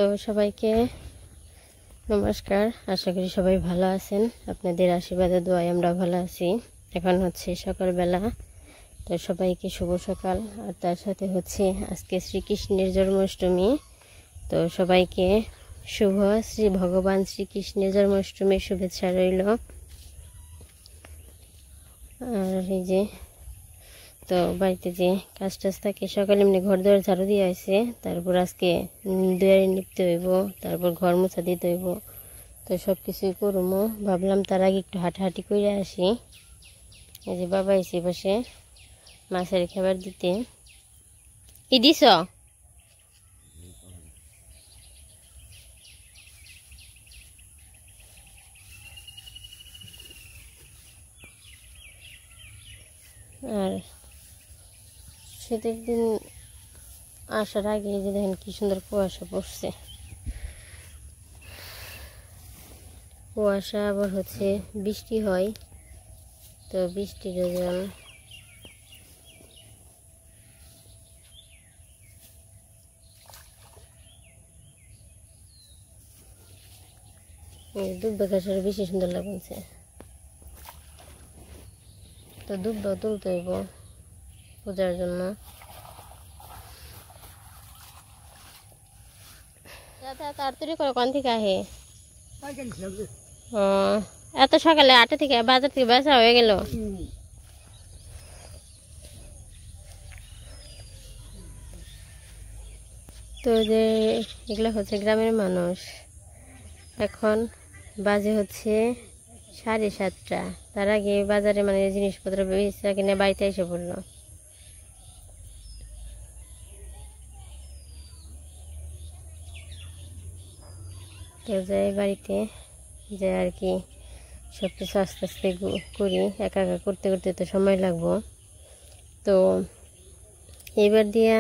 তো সবাইকে নমস্কার। আশা করি সবাই ভালো আছেন। আপনাদের আশীর্বাদে দোয়ায় আমরা ভালো আছি। এখন হচ্ছে সকালবেলা, তো সবাইকে শুভ সকাল। আর তার সাথে হচ্ছে আজকে শ্রীকৃষ্ণের জন্মাষ্টমী, তো সবাইকে শুভ শ্রী ভগবান শ্রীকৃষ্ণের জন্মাষ্টমীর শুভেচ্ছা রইল। আর এই যে তো বাড়িতে যে কাজ টাজ থাকে, সকালে এমনি ঘর দুয়ার ঝাড়ু দিয়ে আসে, তারপর আজকে দুয়ারে নিপতে হইব, তারপর ঘর মোছা দিতে হইব। তো সব কিছুই করবো, ভাবলাম তার আগে একটু হাঁটাহাঁটি করে আসি। এই যে বাবা এসে বসে মাছের খাবার দিতে। ই দিস আর শীতের দিন আসার আগে যে দেখেন কি সুন্দর কুয়াশা পড়ছে। কুয়াশা আবার হচ্ছে বৃষ্টি হয়, তো বৃষ্টির জন্য দুব্বা গাছের বেশি সুন্দর লাগছে। তো দুব্বা তুলতে হইব পূজার জন্য। তাড়াতাড়ি করে কোন থেকে আহে? এত সকালে 8টা থেকে বাজার থেকে বেচা হয়ে গেল। তো যে এগুলো হচ্ছে গ্রামের মানুষ। এখন বাজে হচ্ছে 7:30। তার আগে বাজারে মানে জিনিসপত্র বেচা কিনে বাড়িতে এসে পড়লো। তো যাই বাড়িতে যে আর কি সব কিছু আস্তে আস্তে করি, একা একা করতে করতে তো সময় লাগবো। তো এইবার দিয়া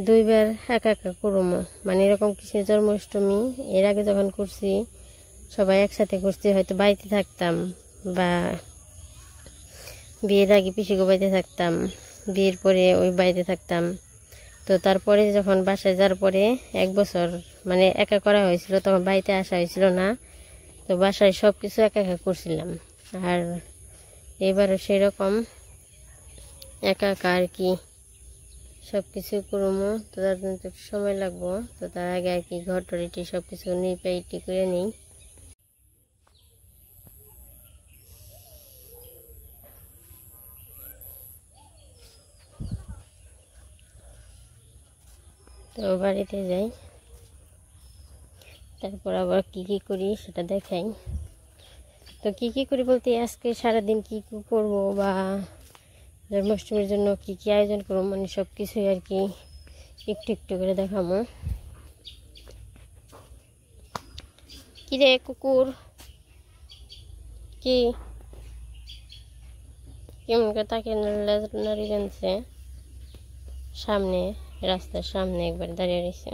2বার একা একা করবো, মানে এরকম কৃষ্ণের জন্মাষ্টমী এর আগে যখন করছি সবাই একসাথে করছি, হয়তো বাড়িতে থাকতাম বা বিয়ের আগে পিসিগো বাড়িতে থাকতাম, বিয়ের পরে ওই বাড়িতে থাকতাম। তো তারপরে যখন বাসায় যাওয়ার পরে 1 বছর মানে একা করা হয়েছিল, তখন বাড়িতে আসা হয়েছিল না। তো বাসায় সব কিছু একা একা করছিলাম। আর এবারও সেরকম একা একা আর কি সব কিছু করবো। তো তার জন্য একটু সময় লাগবো। তো তার আগে আর কি ঘর টরিটি সব কিছু নিপাইটি করে নিই। তো বাড়িতে যাই, তারপর আবার কি কি করি সেটা দেখাই। তো কি কি করি বলতে আজকে সারাদিন কি কি করবো বা জন্মাষ্টমীর জন্য কি কি আয়োজন করবো, মানে সব কিছুই আর কি একটু একটু করে দেখাবো। কি রে কুকুর, কি কেমন করে তাকে নাড়ি জানছে, সামনে রাস্তার সামনে একবার দাঁড়িয়ে রয়েছে।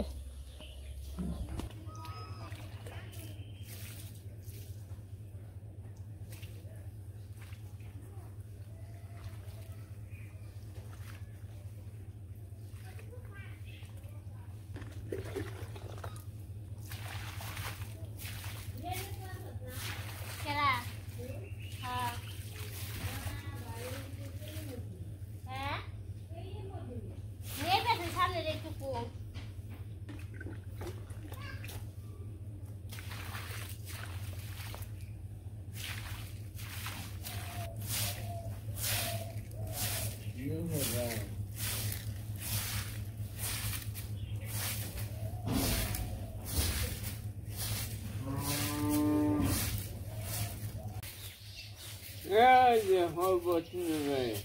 Yeah, whole bunch of them.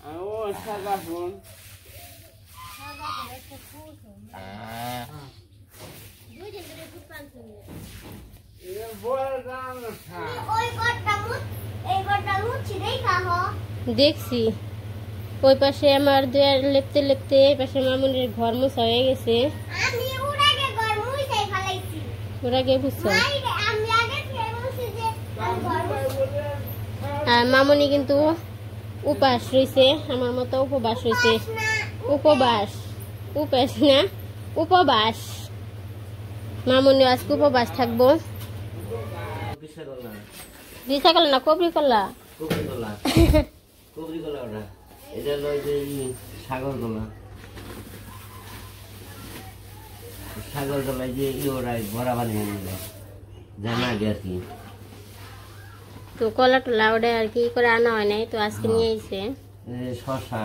I want to take that one. দেখছি ওই পাশে আমার দুয়ার লেপতে লেপতে এই পাশে মামুনের ঘর মোছা হয়ে গেছে। ওরা গে বুঝছো, আর মামুনি কিন্তু উপাস রয়েছে, আমার মতো উপবাস রয়েছে। উপবাস উপাস না, উপবাস মামুনি আজকে উপবাস থাকবো দিশা কলা না কবরি কলা এটা সাগর গলা সাগর গলায় যে ওরাই বড়া বানিয়ে নিলে জানা গেছি তো কলা টলা ওটা আর কি করে আনা হয় নাই তো আজকে নিয়ে এসে শশা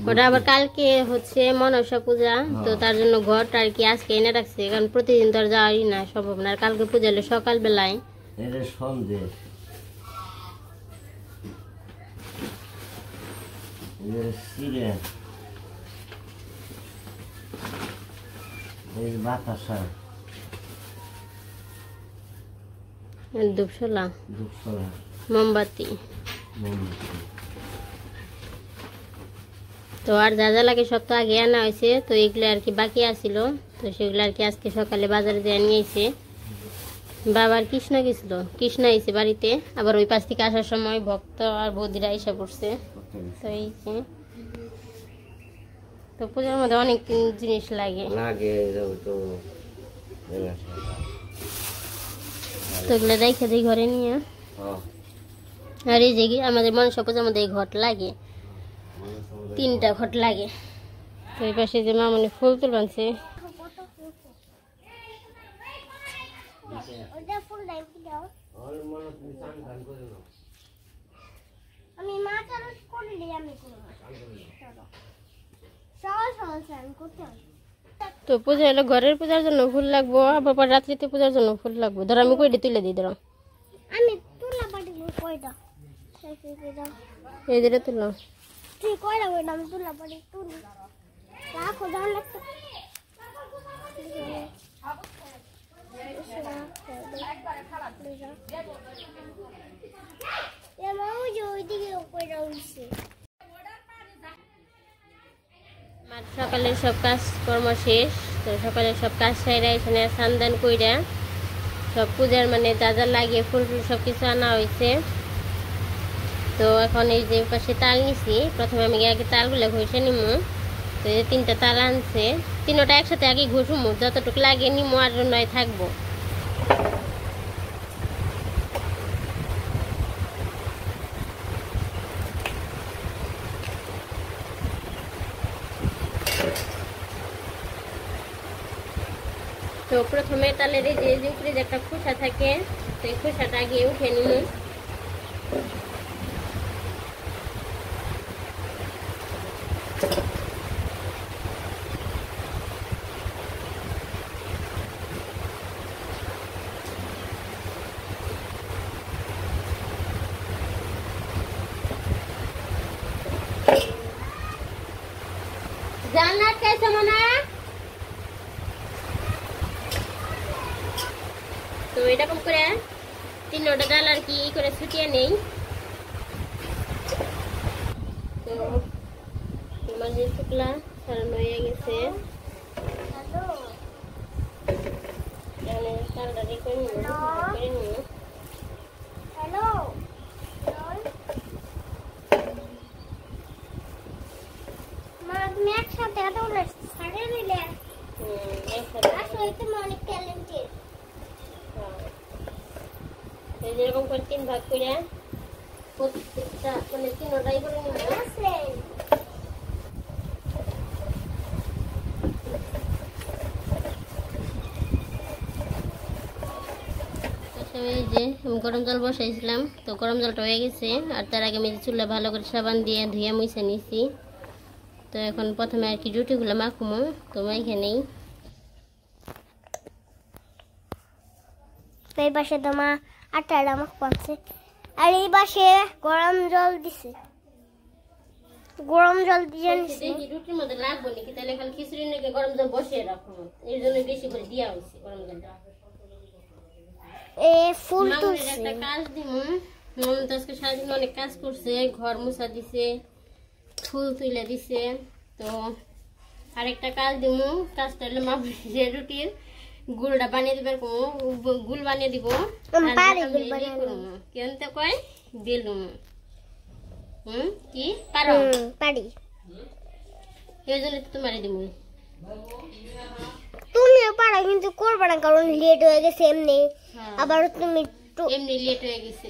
ওটা আবার কালকে হচ্ছে মনসা পূজা তো তার জন্য ঘরটা আর কি আজকে এনে রাখছে কারণ প্রতিদিন তো আর যাওয়ারই না সম্ভব না আর কালকে পূজা হলে সকাল বেলায় এটা সন্দেশ সিরে বাতাসা ধূপশলা মোমবাতি তো আর যা যা লাগে সব তো আগে আনা হয়েছে তো এগুলো আর কি বাকি আছিল তো সেগুলো আর কি আজকে সকালে বাজারে দিয়ে নিয়ে এসে বাবার কৃষ্ণ গেছিল কৃষ্ণ এসে বাড়িতে আবার ওই পাশ থেকে আসার সময় ভক্ত আর বৌদিরা এসে পড়ছে তো এই তো পূজার মধ্যে অনেক জিনিস লাগে তো এগুলো রেখে দিই ঘরে নিয়ে আর এই যে আমাদের মনসা পূজার মধ্যে এই ঘট লাগে 3টা ঘট লাগে তো এই পাশে যে মামনি ফুল তুলছে তো পূজা হলো ঘরের পূজার জন্য ফুল লাগবো আবার রাত্রিতে পূজার জন্য ফুল লাগবো ধর আমি কইটা তুলে দিই ধরো আমি তুলা পাটি কইটা এই দিলে তুলো তুই কইরা কইটা আমি তুলা পাটি তুলি রাখো দাও লাগতো সকালের সব কাজ কর্ম শেষ তো সকালের সব কাজ সাইরা এখানে স্নান কইরা সব পূজার মানে যা যা লাগে ফুল ফুল সব কিছু আনা হয়েছে তো এখন এই যে পাশে তাল নিছি প্রথমে আমি আগে তালগুলো ঘষে নিমু তো এই 3টা তাল আনছে 3টা একসাথে আগে ঘষুমু যতটুকু লাগে নিমু আর নয় থাকবো তো প্রথমে তালের এই যে উপরে যে একটা খোসা থাকে সেই খোসাটা আগে উঠে নিব জানা कैसे मना তো এরকম করে 3টা ডাল আর কি করে ছুটিয়ে নেই তো তোমার যে শুকলা ছাড়ানো হয়ে গেছে তাহলে তালটা রেখে নিই হ্যালো মা তুমি একসাথে এত সাড়ে নিলে আসলে তুমি অনেক ট্যালেন্টেড যেরকম করে 3 ভাগ করে প্রত্যেকটা মানে 3টাই করে নিব এই যে আমি গরম জল বসাইছিলাম তো গরম জলটা হয়ে গেছে আর তার আগে আমি চুলা ভালো করে সাবান দিয়ে ধুয়ে মুছে নিছি তো এখন প্রথমে আর কি রুটিগুলো মাখুমো তো মাইখে নেই তো এই পাশে তোমার আটাটা মাখ পাচ্ছে আর এই পাশে গরম জল দিছে গরম জল দিয়ে নিছি রুটির মধ্যে লাগবে নাকি তাহলে খালি খিচুড়ি নাকি গরম জল বসিয়ে রাখো এর জন্য বেশি করে দেওয়া হয়েছে গরম জলটা এ ফুল তুলছে একটা কাজ দিমু মমতা আজকে সারাদিন অনেক কাজ করছে ঘর মুছা দিছে ফুল তুলে দিছে তো আরেকটা কাজ দিমু কাজটা হলো মামুনি রুটির গুলটা বানিয়ে দিবে গুল বানিয়ে দিব কেনতে কয় বেলুন কি পারো পারি। এই জন্য তো তোমারে দিব তুমিও পারো কিন্তু করবে না কারণ লেট হয়ে গেছে এমনি। আবার তুমি একটু এমনি লেট হয়ে গেছে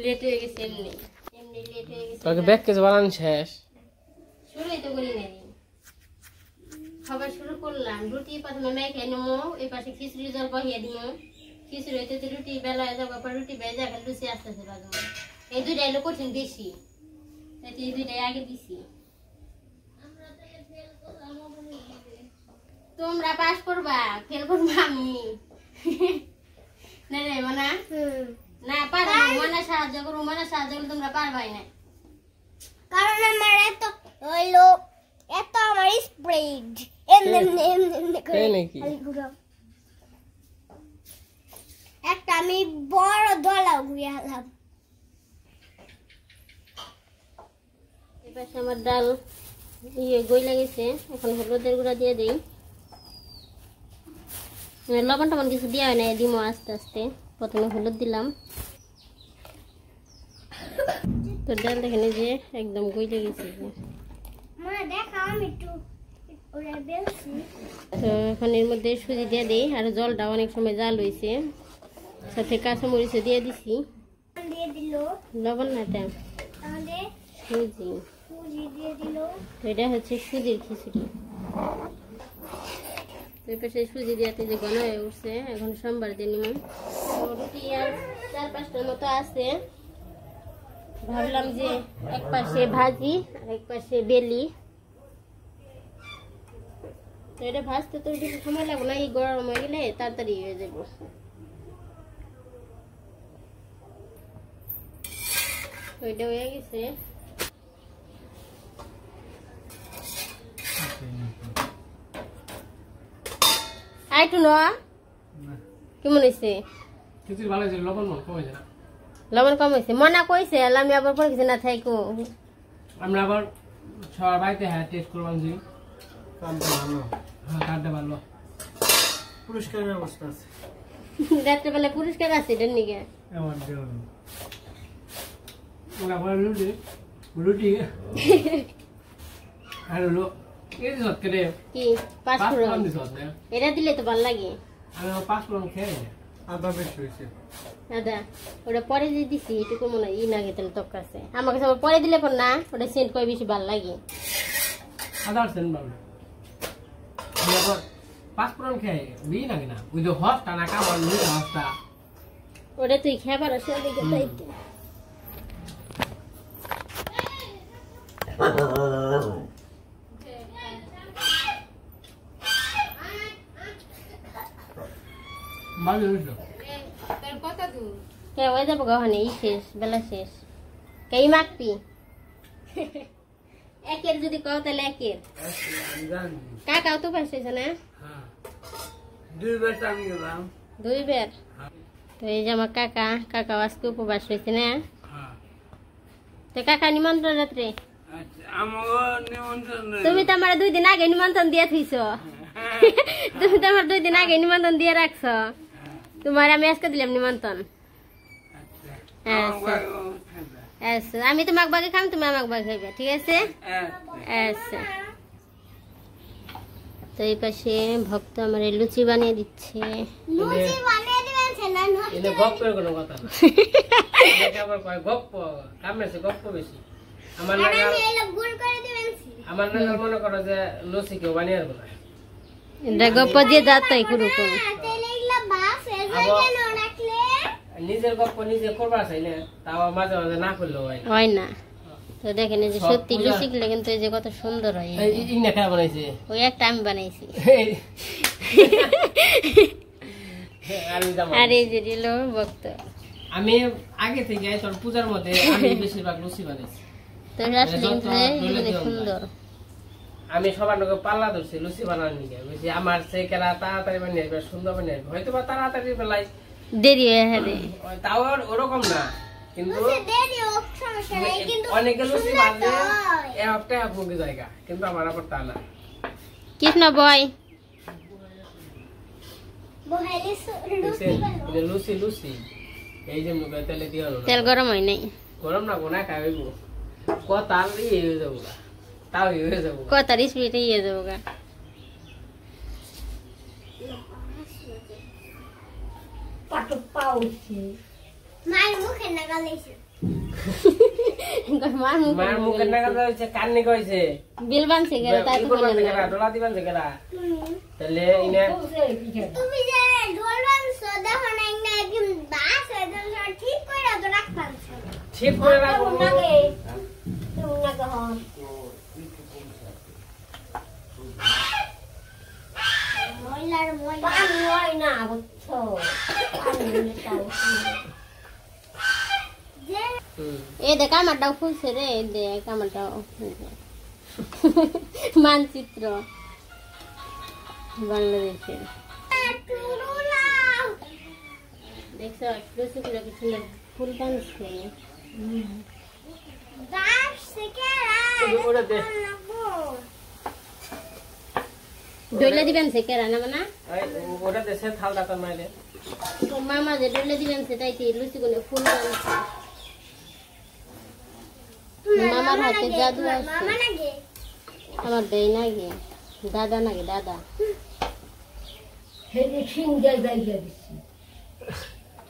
লেট হয়ে গেছে এমনি লেট হয়ে গেছে তোকে ব্যাগ কেস বানান শেষ শুরুই তো করি নাই খাবার শুরু করলাম রুটি প্রথমে মেখে নেবো এই পাশে খিচুড়ি জল বহিয়ে দিব খিচুড়ি হইতে তো রুটি বেলা হয়ে যাবো পর রুটি বেজে এখন লুচি আস্তে আস্তে বাজবো এই দুইটাই হলো কঠিন বেশি তাই এই দুইটাই আগে দিছি তোমরা পাস করবা ফেল করবা আমি না রে মানা না পারো মনে সাহায্য করবো মনে সাহায্য করলে তোমরা পারবাই না কারণ আমার এত হইলো এত আমার স্প্রেড এমনি করে তাই নাকি? খালি ঘুরাও। একটা আমি বড় দলা ঘুরিয়ে আনলাম। এপাশে আমার ডাল গইলা গেছে এখন হলুদের গুঁড়া দিয়ে দিই লবণ টবণ কিছু দেওয়া হয় না দিমো আস্তে আস্তে প্রথমে হলুদ দিলাম তো ডাল দেখেন যে একদম গইলে গেছে মা দেখা আমি একটু ওরা বেলছি। তো এখন এর মধ্যে সুজি দিয়ে দিই আর জলটা অনেক সময় জাল হয়েছে সাথে কাঁচামরিচও দিয়ে দিছি দিয়ে দিল লবণ না এটা তাহলে সুজি সুজি দিয়ে দিল। তো এটা হচ্ছে সুজির খিচুড়ি তো এই পাশে সুজি দিয়াতে যে ঘন হয়ে উঠছে এখন সোমবার দিয়ে নিলাম রুটি আর 4-5টার মতো আছে ভাবলাম যে এক পাশে ভাজি আর এক পাশে বেলি তো এটা ভাজতে তো বেশি সময় লাগবে না এই গরম হয়ে গেলে তাড়াতাড়ি হয়ে যাবো ওইটা হয়ে গেছে আইটু না কেমন হয়েছে খিচুড়ি ভালো হয়েছে লবণ কম হয়েছে লবণ কম হয়েছে মনা কইছে আমি আবার পরে কিছু না থাইকো আমরা আবার সবার বাড়িতে হ্যাঁ টেস্ট করবাম জি কামটা ভালো, হ্যাঁ কাটতে পারলো পুরস্কারের ব্যবস্থা আছে। রাত্রেবেলা পুরস্কার আছে এটার নিকে এমন দেওয়া ওরা বলে রুটি রুটি আর হলো এই দিছত কেটে কি পাঁচ ফোড়ন দিছত না এটা দিলে তো ভালো লাগে আমি 5 ফোড়ন খেয়ে নিই। আদা বেশি হয়েছে। দাদা ওটা পরে যে দিছি এটুকু মনে হয় ই না গেছিল তোর কাছে আমার কাছে আবার পরে দিলে পর না ওটা সেন্ট করে বেশি ভালো লাগে আদার সেন বাবু আমি আবার 5 ফোড়ন খেয়ে বি না কিনা ওই যে হস্তা না কামার নি হস্তা ওটা তুই খাবার আসে দিকে তাইতে ভালো হয়েছে কে হয়ে যাবো গহনে ই শেষ বেলা শেষ কে ই মাখবি একের যদি কও তাহলে একের জানি। কাকাও তো পাইছে না হ্যাঁ 2 বার আমি গেলাম। 2 বার তো এই যে আমার কাকা আজকে উপবাস রয়েছে না হ্যাঁ তো কাকা নিমন্ত্রণ রাত্রে আচ্ছা আমাকে নিমন্ত্রণ রইলো। তুমি তো আমার 2 দিন আগে নিমন্ত্রণ দিয়ে থইছ তুমি তো আমার 2 দিন আগে নিমন্ত্রণ দিয়ে রাখছ তোমার আমি আজকে দিলাম নিমন্ত্রণ আচ্ছা আচ্ছা আমি তোমাকে বাগে খাম তুমি আমাকে বাগে খাইবে ঠিক আছে আচ্ছা তো এই পাশে ভক্ত আমার এই লুচি বানিয়ে দিচ্ছে লুচি বানিয়ে দিবেন ছেলেন এনে গপ্পের কোনো কথা না এটা আবার কয় গপ্প কামেছে গপ্প বেশি আমার আর নাগাল আমি এলো গুল করে দিবেন। আমার নাগাল মনে করো যে লসি কেউ বানিয়ে আরবো না এটা গপ্প দিয়ে যাতাই কুরুকুম তেলে ইলা বাস এজে কেন রাখলে নিজের গপ্প নিজে করবা চাই না তাও মাঝে মাঝে না করলেও হয় না হয় না তো দেখেন এই যে সত্যি লুচি গুলো কিন্তু এই যে কত সুন্দর হয় ইগনা খেয়া বানাইছে ওই একটা আমি বানাইছি আমি জামা আর এই যে দিল ভক্ত আমি আগে থেকে তোর পূজার মধ্যে আমি বেশিরভাগ লুচি বানাইছি তো আসলে কিন্তু এগুলো সুন্দর আমি সবার লোক পাল্লা ধরছি লুচি বানানোর নিকে বুঝছি আমার সে কেরা তাড়াতাড়ি বানিয়ে আসবে সুন্দর বানিয়ে আসবে হয়তো বা তাড়াতাড়ি বেলায় দেরি হয়ে হ্যাঁ তাও আর ওরকম না কিন্তু লুচি দিয়ে দিও সমস্যা নাই কিন্তু অনেকে লুচি বানলে হয়। এক হপ্তাহে এক মুখে জায়গা কিন্তু আমার আবার তা না কৃষ্ণ বয় বহাইলে লুচি দেখছেন? এই যে লুচি লুচি এই যে মুখে তেলে দিয়ে হলো না তেল গরম হয় নাই গরম না গোনা খাইব কতাল ইয়ে হয়ে যাবো গা তাও ইয়ে হয়ে যাবো কতার স্পিডে ইয়ে যাবো গা মায়ের মুখে নাগালাইছে মার মুখের নাগাল হয়েছে কান্নি কইছে বিল বানছে গেলে তাই তো বললেন না ডোলা দিবেন যে গেলা তাহলে ইনে তুমি যে ঢোল বানছো দেখো না একটা একদম বাস একদম ঠিক করে তো রাখবান ঠিক করে রাখবো ময়লার ময়লা যে এ দেখ আমারটাও খুলছে রে দেখ আমারটাও খুলছে মানচিত্র বাংলাদেশের টুরুলাও দেখছো লুচি গুলো কি সুন্দর ফুল টানছে দাস থেকে ওরা দে ডইলে দিবেন সে কেরা না মানা ওটা দেশে থাল দাতা মাইলে মামা যে ডইলে দিবেন সে তাই কি লুচি গুলো ফুল টানছে মামার হাতে জাদু আছে মামা নাকি আমার দেই নাকি দাদা নাকি দাদা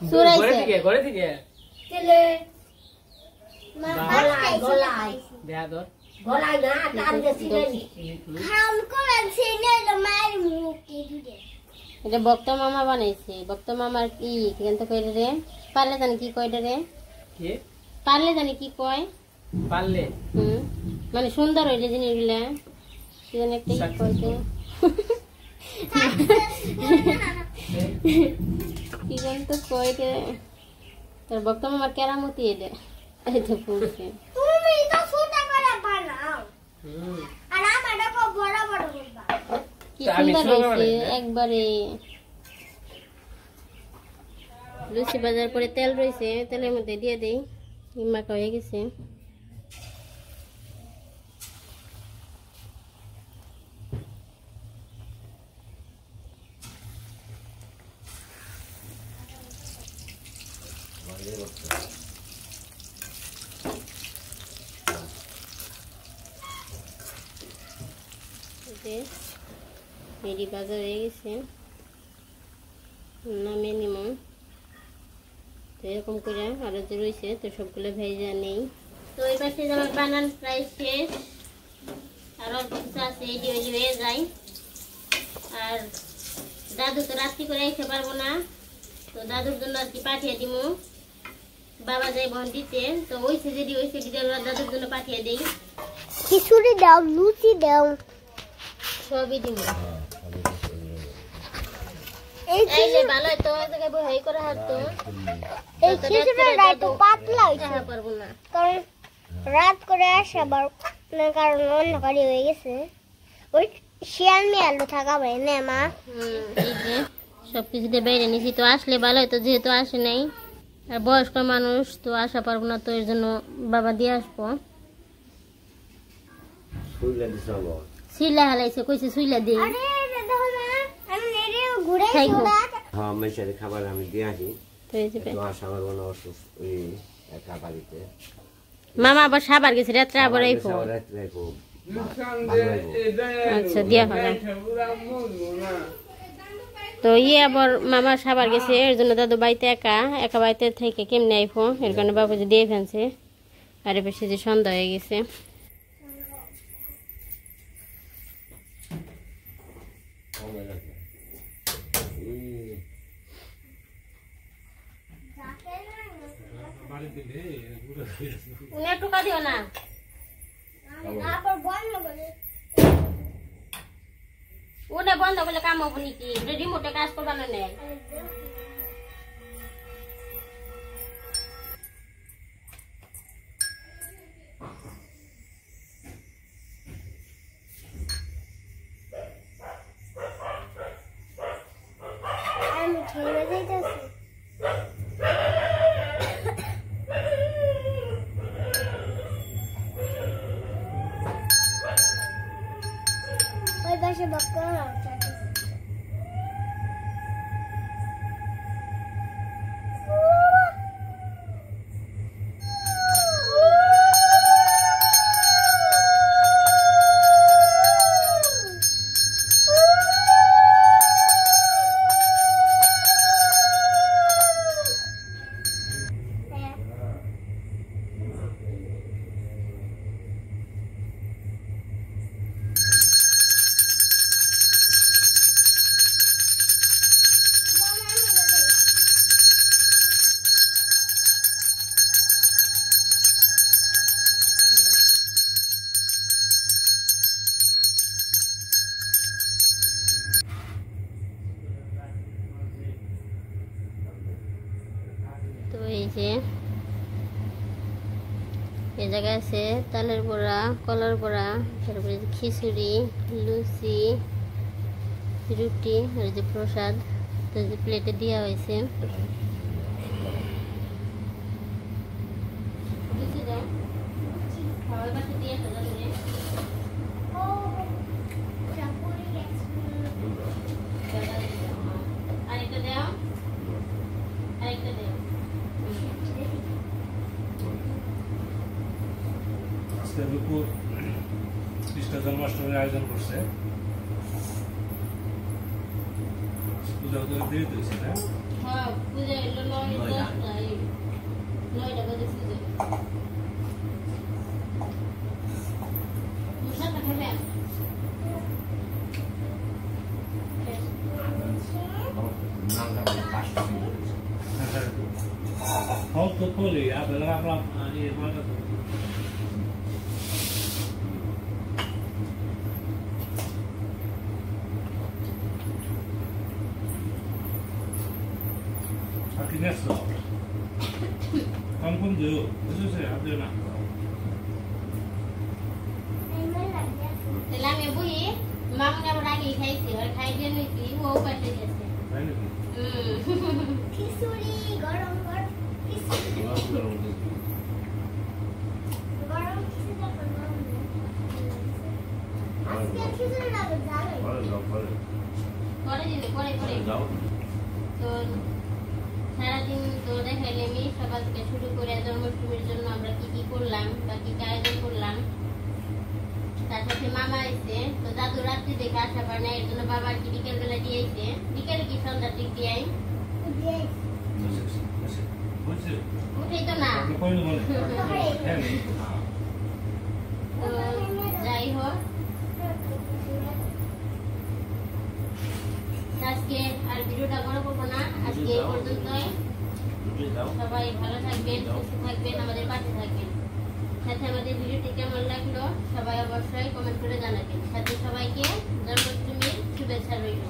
সুরাইছে ঘরে থেকে গলায় দেয়া দর হারাম করে ছেলে মায়ের মুখে ঢুকে এটা ভক্ত মামা বানাইছে ভক্ত মামার কি কিন্তু কইরে রে পারলে জানি কি কইরে রে কি পারলে জানি কি কয় পারলে মানে সুন্দর হইলে জিনিসগুলা সেজন্য একটা ই কইতে কি কিন্তু কইতে তোর ভক্ত মামার কেরামতি এটা এই তো পড়ছে তুমি তো সুতা করে বানাও আর আমারটা খুব বড় বড় করবা কি সুন্দর হয়েছে একবারে লুচি বাজার পরে তেল রয়েছে তেলের মধ্যে দিয়ে দেই মাখা হয়ে গেছে মেরি বাজার হয়ে গেছে নামে নিমো তো এরকম করে আরো যে রয়েছে তো সবগুলো ভেজা নেই তো এই পাশে আমার বানান প্রায় শেষ আর অল্প কিছু আছে এটি ওই হয়ে যায় আর দাদু তো রাত্রি করে আইতে পারবো না তো দাদুর জন্য আর কি পাঠিয়ে দিব বাবা যাই বহন দিতে তো ওইছে যদি ওইছে দাদুর জন্য পাঠিয়ে দেই খিচুড়ি দাও লুচি দাও সবই দিব এই এই যে ভালো তো এক জায়গায় বই করে হাঁটতো এই খিচুড়িটা একটু পাতলা হয়েছে দেখা পারবো না কারণ রাত করে আসে আবার কারণ অন্ধকারই হয়ে গেছে ওই শিয়াল মিয়ালো থাকা ভাই না মা এই যে সবকিছুতে বাইরে নিছি তো আসলে ভালো হতো যেহেতু আসে নাই আর বয়স্ক মানুষ তো আসা পারবো না তো এর জন্য বাবা দিয়ে আসবো সুইলা হালাইছে কইছে সুইলা দে আরে দেখো মা আমি নেড়ে ঘুরে খাইবো। হ্যাঁ মেশারি খাবার আমি দিয়ে আসি তো এই যে তো আসা পারবো না অসুস্থ ওই একা বাড়িতে মামা আবার সাবার গেছে রাত্রে আবার আইবো রাত্রে খুব আচ্ছা দিয়া হলো তো ইয়ে আবার মামা সাবার গেছে এর জন্য দাদু বাড়িতে একা একা বাড়িতে থেকে কেমনে আইবো এর কারণে বাবুজি দিয়ে ফেলছে আরে বেশি যে সন্ধ্যা হয়ে গেছে উনি টুকা দিও না আবার বন্ধ করে ওটা বন্ধ করলে কাম হবো নাকি রিমোটে কাজ করবা না নেই আমি ঠেলে দিতেছি ওই পাশে বক্কর এই জায়গায় আছে তালের বড়া, কলার বড়া, তারপরে খিচুড়ি, লুচি, রুটি আর এই যে প্রসাদ তো যে প্লেটে দেওয়া হয়েছে। লুচি দাও, খাওয়ার পাশে দিয়ে আসো যাবে। ও চাপুরি গেছে আরেকটা দাও, আরেকটা দাও। আজকে দুপুর কৃষ্ণ জন্মাষ্টমীর আয়োজন করছে। পূজা হতে দেরি হয়েছে না? হ্যাঁ, পূজা হলো 9টা বাজে পূজা। মুসাটা খাবে? Molto poi, Aquí adesso con Dio, questo si apre una তাহলে আমি বই মামুনি আবার আগে খাইছি, আর খাই দিয়ে নিয়েছি ও পাল্টে গেছে। খিচুড়ি গরম গরম খিচুড়ি গরম খিচুড়ি করলাম আজকে খিচুড়ি না জানো পরে দিবে, পরে তো সারাদিন তো দেখাইলে আমি সকাল থেকে শুরু করে জন্মাষ্টমীর জন্য আমরা কি কি করলাম বা কি কি আয়োজন করলাম। তার সাথে মামা আইছে, তো দাদু রাত্রি দেখে আসা পারে না, এর জন্য বাবা আর কি বিকেল বেলা দিয়েছে। বিকেলে কি সন্ধ্যার দিক দিয়ে উঠেই তো না। তো যাই হোক, আজকে আর ভিডিওটা বড় করবো না, আজকে এই পর্যন্তই। সবাই ভালো থাকবেন, সুস্থ থাকবেন, আমাদের পাশে থাকবেন। সাথে আমাদের ভিডিওটি কেমন লাগলো সবাই অবশ্যই কমেন্ট করে জানাবেন। সাথে সবাইকে জন্মাষ্টমীর শুভেচ্ছা রইল।